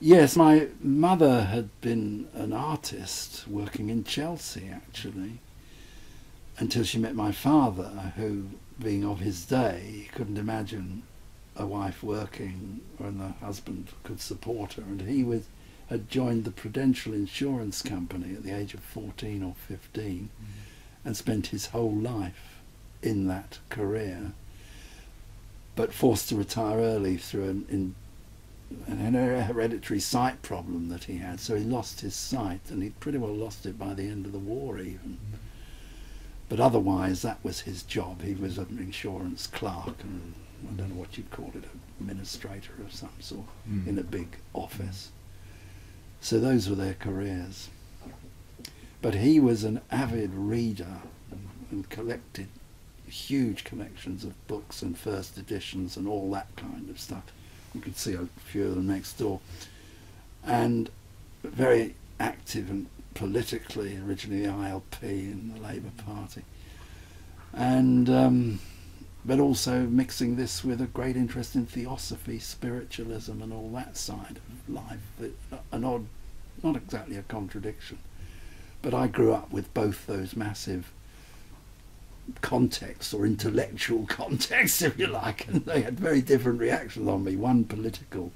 Yes, my mother had been an artist working in Chelsea, actually, until she met my father, who, being of his day, couldn't imagine a wife working when the husband could support her, and had joined the Prudential Insurance Company at the age of 14 or 15 and spent his whole life in that career, but forced to retire early through an hereditary sight problem that he had. So he lost his sight, and he'd pretty well lost it by the end of the war even. But otherwise that was his job. He was an insurance clerk, and I don't know what you'd call it, an administrator of some sort, in a big office. So those were their careers. But he was an avid reader and collected huge collections of books and first editions and all that kind of stuff. You could see a few of them next door. And very active and politically, originally the ILP in the Labour Party. And but also mixing this with a great interest in theosophy, spiritualism and all that side of life. Not exactly a contradiction. But I grew up with both those massive contexts, or intellectual contexts, if you like, and they had very different reactions on me, one political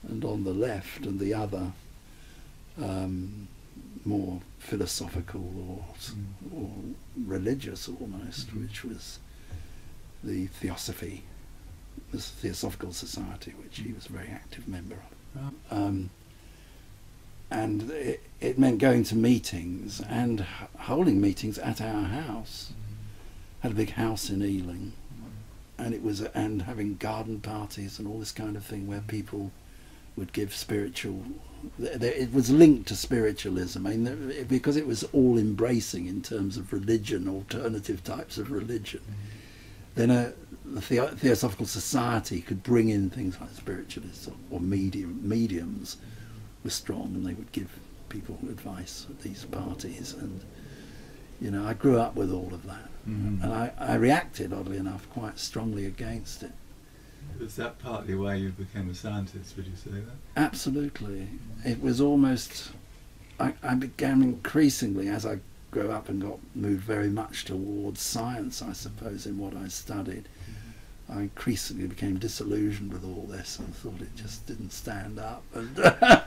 and on the left, and the other more philosophical or religious almost, which was the Theosophy, the Theosophical Society, which he was a very active member of. And it meant going to meetings and holding meetings at our house. Had a big house in Ealing, and having garden parties and all this kind of thing where people would give spiritual. It was linked to spiritualism, I mean, because it was all embracing in terms of religion, alternative types of religion. Then the Theosophical Society could bring in things like spiritualists or mediums were strong, and they would give people advice at these parties, and you know, I grew up with all of that, and I reacted, oddly enough, quite strongly against it. Was that partly why you became a scientist, would you say that? Absolutely. It was almost, I began increasingly, as I grew up and moved very much towards science, I suppose, in what I studied, I increasingly became disillusioned with all this and thought it just didn't stand up. And,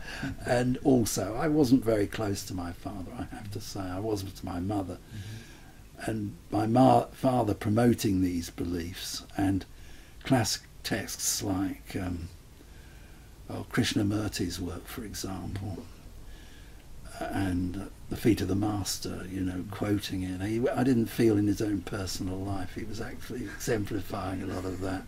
and also, I wasn't very close to my father, I have to say. I was to my mother. And my father promoting these beliefs and classic texts like Krishnamurti's work, for example, and The Feet of the Master, you know, quoting it. I didn't feel in his own personal life he was actually exemplifying a lot of that.